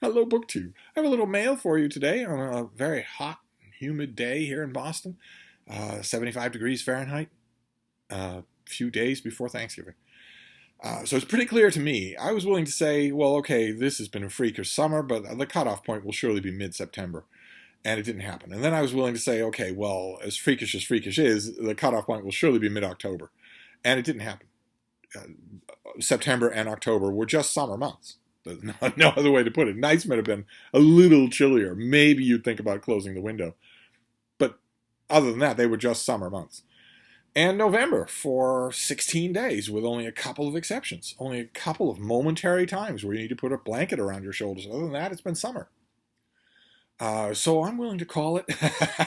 Hello, BookTube. I have a little mail for you today on a very hot and humid day here in Boston. 75 degrees Fahrenheit, a few days before Thanksgiving. So it's pretty clear to me. I was willing to say, well, okay, this has been a freakish summer, but the cutoff point will surely be mid-September. And it didn't happen. And then I was willing to say, okay, well, as freakish is, the cutoff point will surely be mid-October. And it didn't happen. September and October were just summer months. There's no other way to put it. Nights might have been a little chillier. Maybe you'd think about closing the window. But other than that, they were just summer months. And November for 16 days with only a couple of exceptions. Only a couple of momentary times where you need to put a blanket around your shoulders. Other than that, it's been summer. So I'm willing to call it.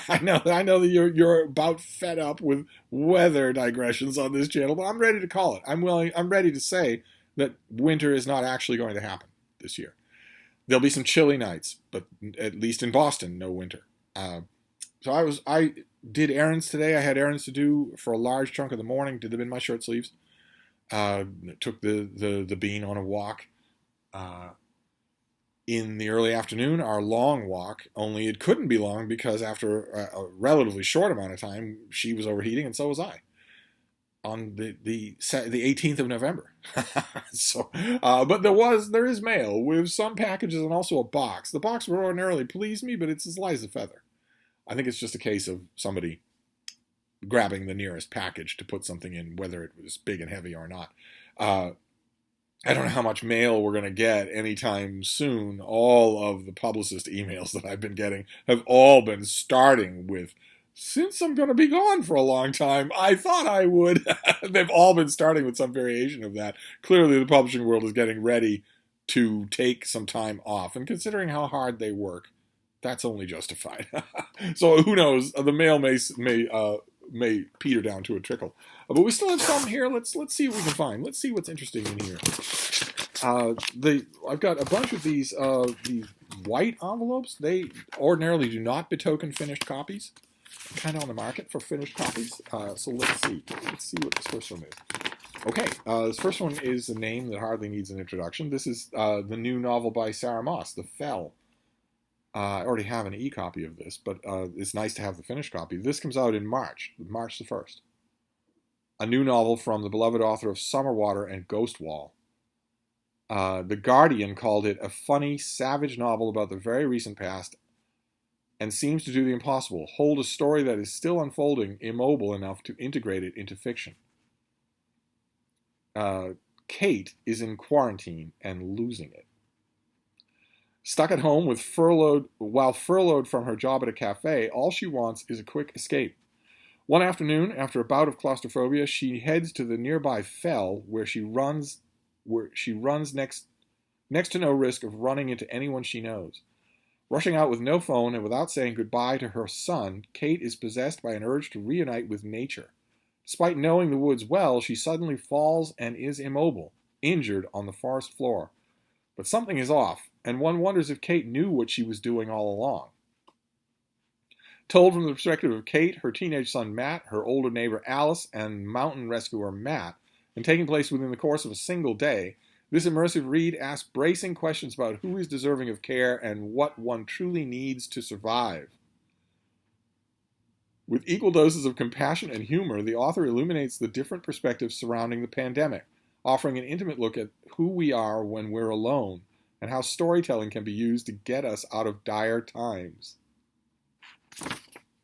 I know that you're about fed up with weather digressions on this channel, but I'm ready to call it. I'm ready to say that winter is not actually going to happen this year. There'll be some chilly nights, but at least in Boston, no winter. So I did errands today. I had errands to do for a large chunk of the morning. Did them in my shirt sleeves. Took the bean on a walk. In the early afternoon, our long walk, only it couldn't be long because after a relatively short amount of time, she was overheating and so was I. On the 18th of November. But there is mail with some packages and also a box. The box would ordinarily please me, but it's as light as a feather. I think it's just a case of somebody grabbing the nearest package to put something in, whether it was big and heavy or not. I don't know how much mail we're going to get anytime soon. All of the publicist emails that I've been getting have all been starting with, since I'm going to be gone for a long time, I thought I would. They've all been starting with some variation of that. Clearly, the publishing world is getting ready to take some time off. And considering how hard they work, that's only justified. So who knows? The mail may peter down to a trickle. But we still have some here. Let's see what we can find. Let's see what's interesting in here. I've got a bunch of these white envelopes. They ordinarily do not betoken finished copies. Kind of on the market for finished copies. So let's see. Let's see what this first one is. Okay, this first one is a name that hardly needs an introduction. This is the new novel by Sarah Moss, The Fell. I already have an e-copy of this, but it's nice to have the finished copy. This comes out in March the 1st. A new novel from the beloved author of Summerwater and Ghostwall. The Guardian called it a funny, savage novel about the very recent past and seems to do the impossible, hold a story that is still unfolding, immobile enough to integrate it into fiction. Kate is in quarantine and losing it. Stuck at home while furloughed from her job at a cafe, all she wants is a quick escape. One afternoon, after a bout of claustrophobia, she heads to the nearby fell where she runs next to no risk of running into anyone she knows. Rushing out with no phone and without saying goodbye to her son, Kate is possessed by an urge to reunite with nature. Despite knowing the woods well, she suddenly falls and is immobile, injured on the forest floor. But something is off, and one wonders if Kate knew what she was doing all along. Told from the perspective of Kate, her teenage son Matt, her older neighbor Alice, and mountain rescuer Matt, and taking place within the course of a single day, this immersive read asks bracing questions about who is deserving of care and what one truly needs to survive. With equal doses of compassion and humor, the author illuminates the different perspectives surrounding the pandemic, offering an intimate look at who we are when we're alone and how storytelling can be used to get us out of dire times.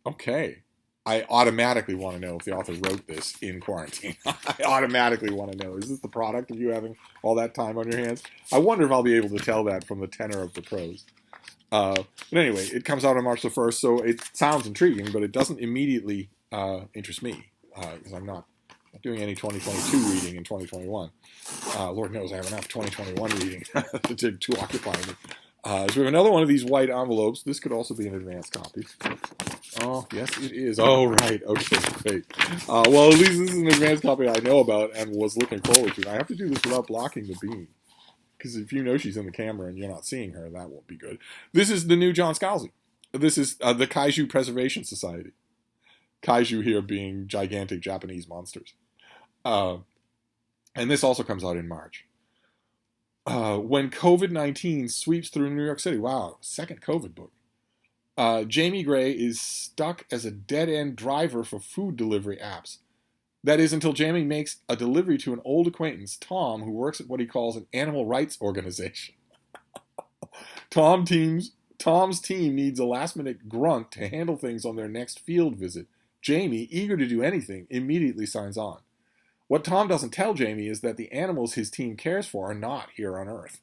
Okay. I automatically want to know if the author wrote this in quarantine. I automatically want to know. Is this the product of you having all that time on your hands? I wonder if I'll be able to tell that from the tenor of the prose. But anyway, it comes out on March the 1st, so it sounds intriguing, but it doesn't immediately interest me, because I'm not doing any 2022 reading in 2021. Lord knows I have enough 2021 reading to occupy me. So we have another one of these white envelopes. This could also be an advanced copy. Oh, yes, it is. Oh, right. Okay, great. Well, at least this is an advanced copy I know about and was looking forward to. I have to do this without blocking the beam. Because if you know she's in the camera and you're not seeing her, that won't be good. This is the new John Scalzi. This is the Kaiju Preservation Society. Kaiju here being gigantic Japanese monsters. And this also comes out in March. When COVID-19 sweeps through New York City. Wow, second COVID book. Jamie Gray is stuck as a dead-end driver for food delivery apps. That is until Jamie makes a delivery to an old acquaintance, Tom, who works at what he calls an animal rights organization. Tom's team needs a last-minute grunt to handle things on their next field visit. Jamie, eager to do anything, immediately signs on. What Tom doesn't tell Jamie is that the animals his team cares for are not here on Earth.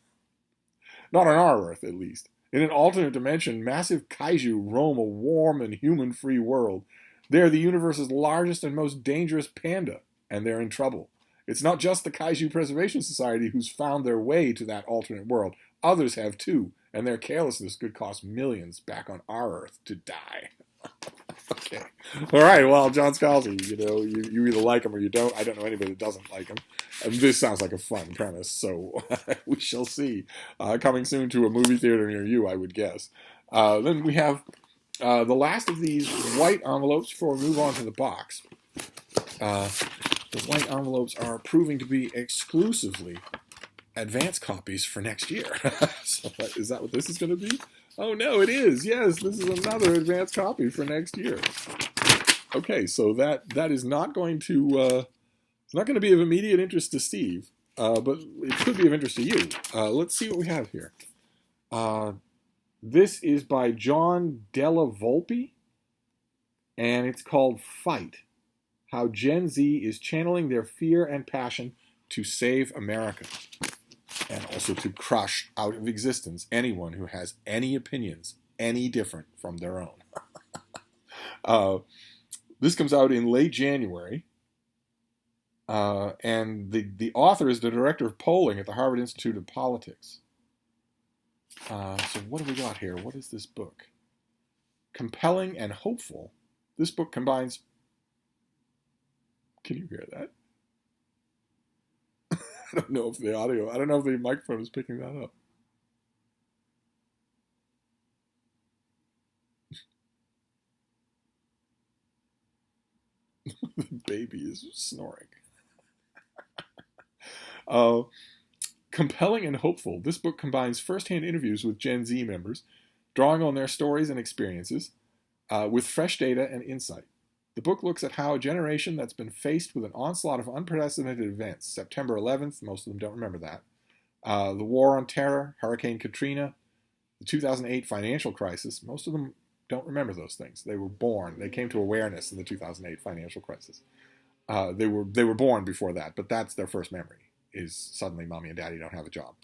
Not on our Earth, at least. In an alternate dimension, massive kaiju roam a warm and human-free world. They're the universe's largest and most dangerous panda, and they're in trouble. It's not just the Kaiju Preservation Society who's found their way to that alternate world. Others have too, and their carelessness could cost millions back on our Earth to die. Okay. All right, well, John Scalzi, you either like him or you don't. I don't know anybody that doesn't like him. And this sounds like a fun premise, so we shall see. Coming soon to a movie theater near you, I would guess. Then we have the last of these white envelopes before we move on to the box. The white envelopes are proving to be exclusively advance copies for next year. So is that what this is going to be? Oh, no, it is. Yes, this is another advance copy for next year. Okay, so that is not going to it's not going to be of immediate interest to Steve, but it could be of interest to you. Let's see what we have here. This is by Della Volpe, and it's called Fight: How Gen Z is Channeling Their Fear and Passion to Save America, and also to crush out of existence anyone who has any opinions any different from their own. This comes out in late January, and the author is the director of polling at the Harvard Institute of Politics. So what do we got here? What is this book? Compelling and hopeful. This book combines... Can you hear that? I don't know if the microphone is picking that up. The baby is snoring. Compelling and hopeful, this book combines first-hand interviews with Gen Z members, drawing on their stories and experiences, with fresh data and insight. The book looks at how a generation that's been faced with an onslaught of unprecedented events, September 11th, most of them don't remember that, the War on Terror, Hurricane Katrina, the 2008 financial crisis, most of them don't remember those things. They were born. They came to awareness in the 2008 financial crisis. They were born before that, but that's their first memory, is suddenly mommy and daddy don't have a job.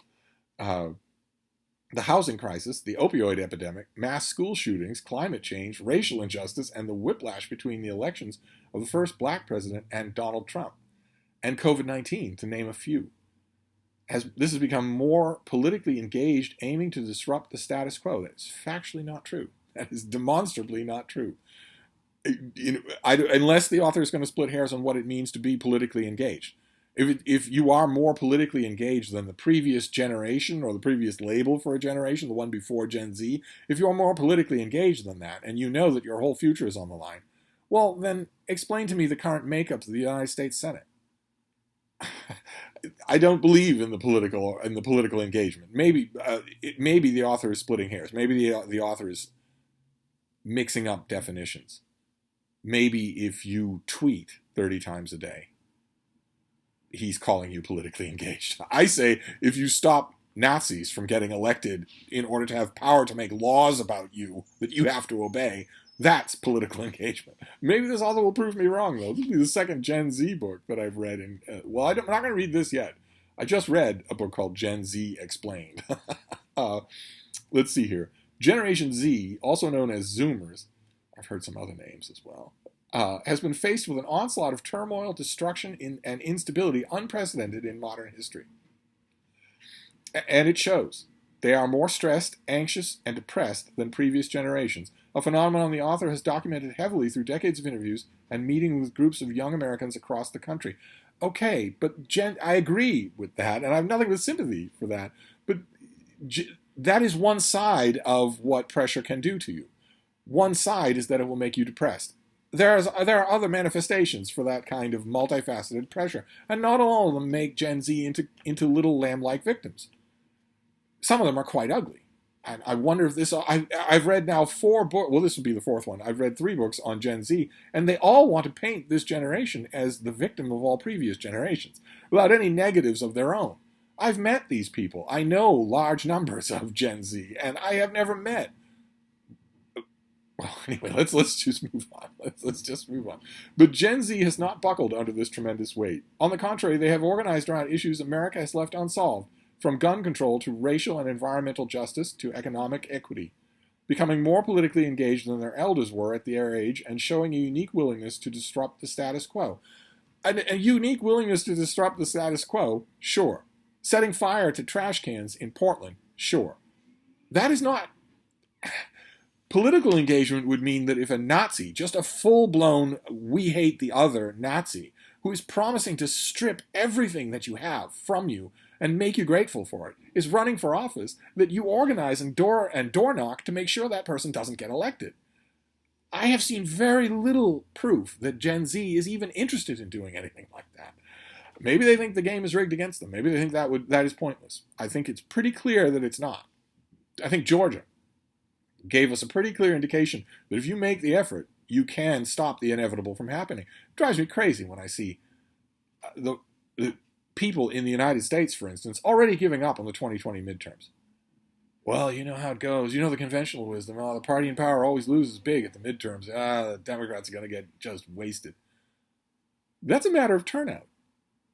The housing crisis, the opioid epidemic, mass school shootings, climate change, racial injustice, and the whiplash between the elections of the first black president and Donald Trump, and COVID-19, to name a few. This has become more politically engaged, aiming to disrupt the status quo. That's factually not true. That is demonstrably not true. Unless the author is going to split hairs on what it means to be politically engaged. If you are more politically engaged than the previous generation or the previous label for a generation, the one before Gen Z, if you're more politically engaged than that and you know that your whole future is on the line, well, then explain to me the current makeup of the United States Senate. I don't believe in the political engagement. Maybe the author is splitting hairs. Maybe the author is mixing up definitions. Maybe if you tweet 30 times a day, he's calling you politically engaged. I say if you stop Nazis from getting elected in order to have power to make laws about you that you have to obey, that's political engagement. Maybe this author will prove me wrong, though. This will be the second Gen Z book that I've read. I'm not going to read this yet. I just read a book called Gen Z Explained. Let's see here. Generation Z, also known as Zoomers, I've heard some other names as well, has been faced with an onslaught of turmoil, destruction, and instability unprecedented in modern history. And it shows. They are more stressed, anxious, and depressed than previous generations, a phenomenon the author has documented heavily through decades of interviews and meeting with groups of young Americans across the country. Okay, but I agree with that, and I have nothing but sympathy for that, but that is one side of what pressure can do to you. One side is that it will make you depressed. There are other manifestations for that kind of multifaceted pressure, and not all of them make Gen Z into little lamb-like victims. some of them are quite ugly. And I wonder if this, I've read now 4 books, well, this would be the 4th one. I've read 3 books on Gen Z, and they all want to paint this generation as the victim of all previous generations, without any negatives of their own. I've met these people. I know large numbers of Gen Z, and I have never met. Well, anyway, let's just move on. Let's just move on. But Gen Z has not buckled under this tremendous weight. On the contrary, they have organized around issues America has left unsolved, from gun control to racial and environmental justice to economic equity, becoming more politically engaged than their elders were at their age and showing a unique willingness to disrupt the status quo. A unique willingness to disrupt the status quo, sure. Setting fire to trash cans in Portland, sure. That is not... Political engagement would mean that if a Nazi, just a full-blown we hate the other Nazi, who is promising to strip everything that you have from you and make you grateful for it, is running for office, that you organize and door knock to make sure that person doesn't get elected. I have seen very little proof that Gen Z is even interested in doing anything like that. Maybe they think the game is rigged against them. Maybe they think that is pointless. I think it's pretty clear that it's not. I think Georgia gave us a pretty clear indication that if you make the effort, you can stop the inevitable from happening. It drives me crazy when I see the people in the United States, for instance, already giving up on the 2020 midterms. Well, you know how it goes. You know the conventional wisdom. Oh, the party in power always loses big at the midterms. The Democrats are going to get just wasted. That's a matter of turnout.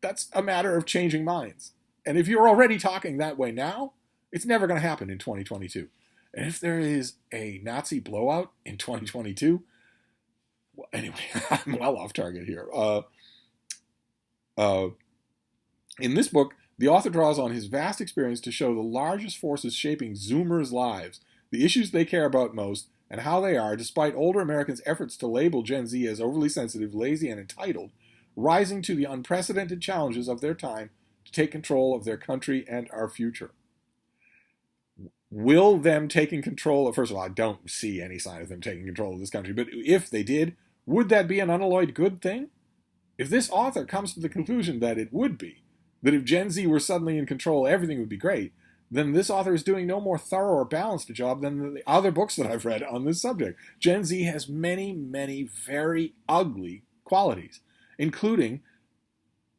That's a matter of changing minds. And if you're already talking that way now, it's never going to happen in 2022. And if there is a Nazi blowout in 2022, well, anyway, I'm well off target here. In this book, the author draws on his vast experience to show the largest forces shaping Zoomers' lives, the issues they care about most, and how they are, despite older Americans' efforts to label Gen Z as overly sensitive, lazy, and entitled, rising to the unprecedented challenges of their time to take control of their country and our future. Will them taking control of, first of all, I don't see any sign of them taking control of this country, but if they did, would that be an unalloyed good thing? If this author comes to the conclusion that it would be, that if Gen Z were suddenly in control, everything would be great, then this author is doing no more thorough or balanced a job than the other books that I've read on this subject. Gen Z has many, many very ugly qualities, including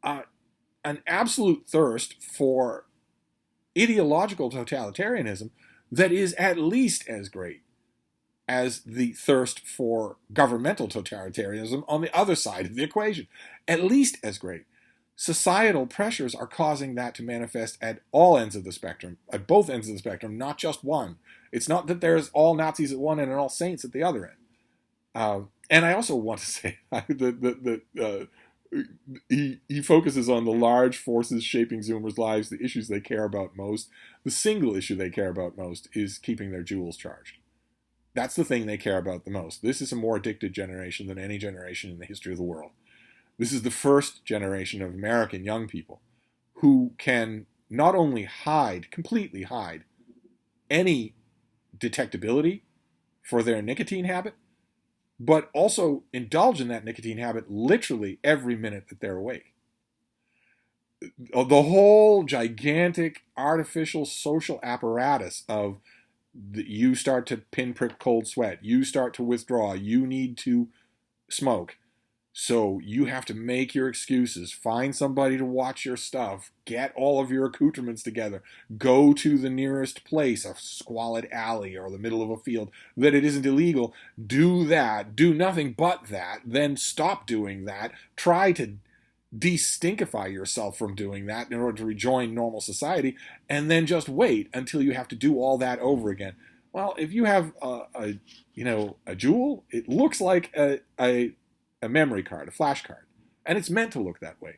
an absolute thirst for ideological totalitarianism that is at least as great as the thirst for governmental totalitarianism on the other side of the equation. At least as great. Societal pressures are causing that to manifest at all ends of the spectrum, at both ends of the spectrum, not just one. It's not that there's all Nazis at one end and all saints at the other end. And I also want to say that he focuses on the large forces shaping Zoomers' lives, the issues they care about most. The single issue they care about most is keeping their jewels charged. That's the thing they care about the most. This is a more addicted generation than any generation in the history of the world. This is the first generation of American young people who can not only completely hide any detectability for their nicotine habit, but also indulge in that nicotine habit literally every minute that they're awake. The whole gigantic artificial social apparatus of you start to pinprick cold sweat, you start to withdraw, you need to smoke. So you have to make your excuses, find somebody to watch your stuff, get all of your accoutrements together, go to the nearest place, a squalid alley or the middle of a field, that it isn't illegal, do that, do nothing but that, then stop doing that, try to de-stinkify yourself from doing that in order to rejoin normal society, and then just wait until you have to do all that over again. Well, if you have a jewel, it looks like a memory card, a flash card. And it's meant to look that way.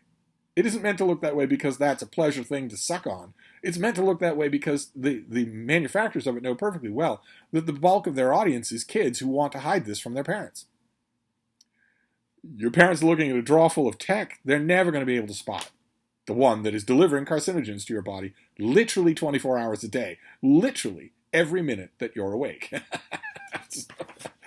It isn't meant to look that way because that's a pleasure thing to suck on. It's meant to look that way because the manufacturers of it know perfectly well that the bulk of their audience is kids who want to hide this from their parents. Your parents are looking at a drawer full of tech, they're never going to be able to spot the one that is delivering carcinogens to your body literally 24 hours a day. Literally every minute that you're awake.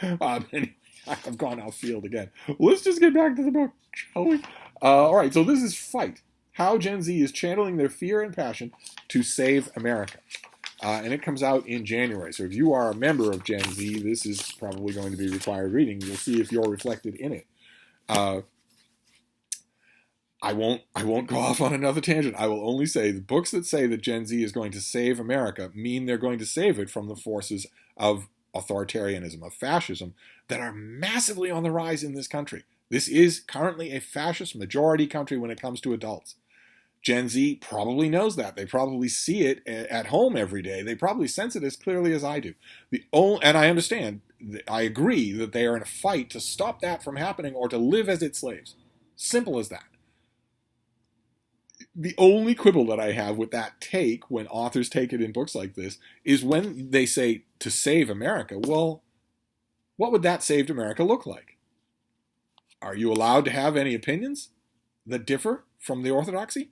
Anyway. I've gone off field again. Let's just get back to the book, shall we? All right, so this is Fight. How Gen Z is channeling their fear and passion to save America. and it comes out in January. So if you are a member of Gen Z, this is probably going to be required reading. You'll see if you're reflected in it. I won't go off on another tangent. I will only say the books that say that Gen Z is going to save America mean they're going to save it from the forces of authoritarianism, of fascism, that are massively on the rise in this country. This is currently a fascist majority country when it comes to adults. Gen Z probably knows that. They probably see it at home every day. They probably sense it as clearly as I do. And I understand, I agree that they are in a fight to stop that from happening or to live as its slaves. Simple as that. The only quibble that I have with that take, when authors take it in books like this, is when they say to save America. Well, what would that saved America look like? Are you allowed to have any opinions that differ from the orthodoxy?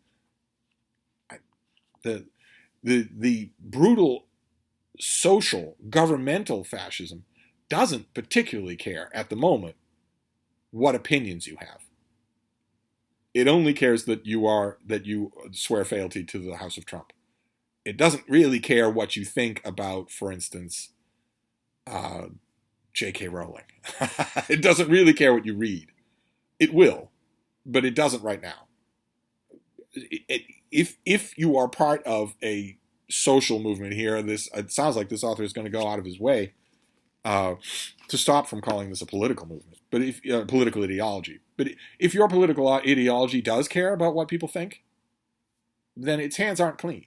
The brutal social, governmental fascism doesn't particularly care at the moment what opinions you have. It only cares that you swear fealty to the House of Trump. It doesn't really care what you think about, for instance, J.K. Rowling. It doesn't really care what you read. It will, but it doesn't right now. If you are part of a social movement here, it sounds like this author is going to go out of his way to stop from calling this a political movement, but if political ideology. But if your political ideology does care about what people think, then its hands aren't clean.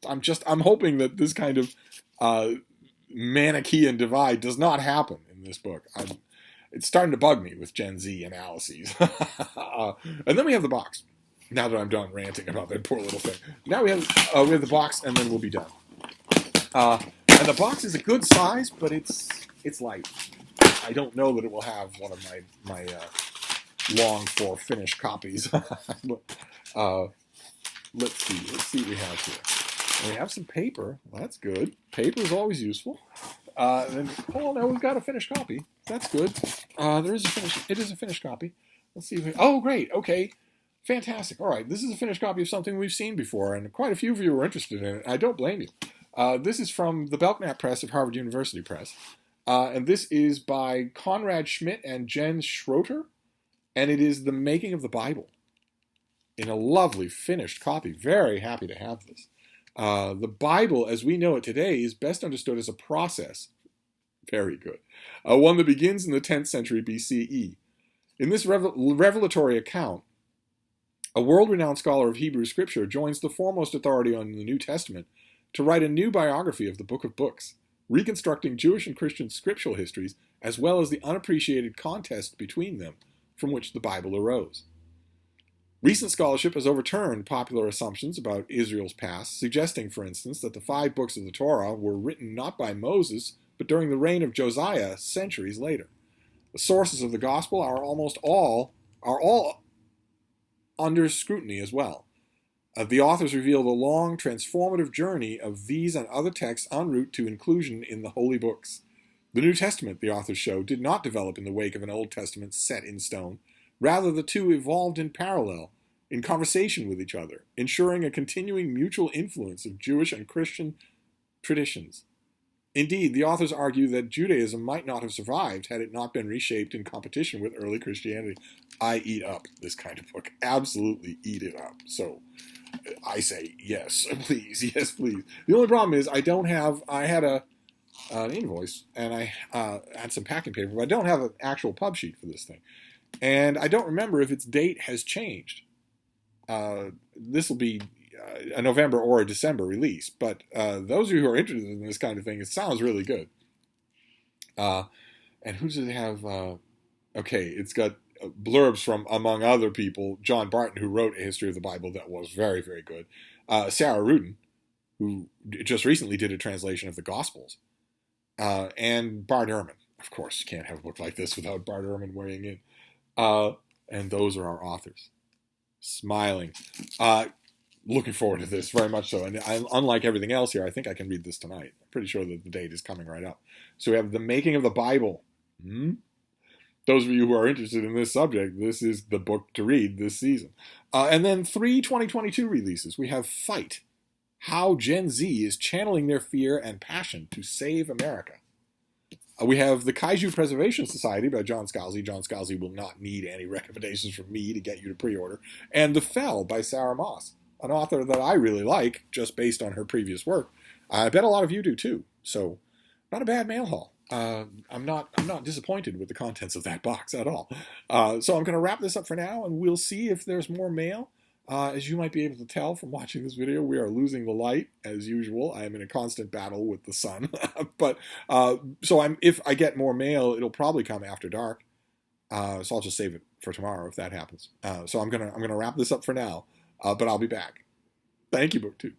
I'm hoping that this kind of Manichaean divide does not happen in this book. It's starting to bug me with Gen Z analyses. And then we have the box. Now that I'm done ranting about that poor little thing. Now we have the box, and then we'll be done. And the box is a good size, but it's light. I don't know that it will have one of my long for finished copies. Let's see what we have here. We have some paper. Well, that's good. Paper is always useful. Then, no, we've got a finished copy. That's good. It is a finished copy. Let's see. Oh, great. Okay. Fantastic. All right. This is a finished copy of something we've seen before, and quite a few of you are interested in it. I don't blame you. This is from the Belknap Press of Harvard University Press. And this is by Conrad Schmidt and Jen Schroeter. And it is The Making of the Bible in a lovely finished copy. Very happy to have this. The Bible, as we know it today, is best understood as a process. Very good. One that begins in the 10th century BCE. In this revelatory account, a world-renowned scholar of Hebrew scripture joins the foremost authority on the New Testament to write a new biography of the Book of Books, reconstructing Jewish and Christian scriptural histories as well as the unappreciated contest between them from which the Bible arose. Recent scholarship has overturned popular assumptions about Israel's past, suggesting, for instance, that the 5 books of the Torah were written not by Moses, but during the reign of Josiah centuries later. The sources of the gospel are all under scrutiny as well. The authors reveal the long, transformative journey of these and other texts en route to inclusion in the holy books. The New Testament, the authors show, did not develop in the wake of an Old Testament set in stone. Rather, the two evolved in parallel, in conversation with each other, ensuring a continuing mutual influence of Jewish and Christian traditions. Indeed, the authors argue that Judaism might not have survived had it not been reshaped in competition with early Christianity. I eat up this kind of book. Absolutely eat it up. So I say, yes, please. Yes, please. The only problem is I had an invoice and I had some packing paper, but I don't have an actual pub sheet for this thing. And I don't remember if its date has changed. This will be a November or a December release, but those of you who are interested in this kind of thing, it sounds really good. And who does it have? Okay, it's got blurbs from, among other people, John Barton, who wrote A History of the Bible that was very, very good. Sarah Rudin, who just recently did a translation of the Gospels. And Bart Ehrman. Of course, you can't have a book like this without Bart Ehrman weighing in. And those are our authors. Smiling. Looking forward to this very much so. And unlike everything else here, I think I can read this tonight. I'm pretty sure that the date is coming right up. So we have The Making of the Bible. Those of you who are interested in this subject, this is the book to read this season. And then 3 2022 releases. We have Fight, How Gen Z is Channeling Their Fear and Passion to Save America. We have The Kaiju Preservation Society by John Scalzi. John Scalzi will not need any recommendations from me to get you to pre-order. And The Fell by Sarah Moss, an author that I really like, just based on her previous work. I bet a lot of you do too. So, not a bad mail haul. I'm not disappointed with the contents of that box at all. So I'm going to wrap this up for now, and we'll see if there's more mail. As you might be able to tell from watching this video, we are losing the light as usual. I am in a constant battle with the sun. But if I get more mail, it'll probably come after dark. So I'll just save it for tomorrow if that happens. So I'm gonna wrap this up for now. But I'll be back. Thank you, BookTube.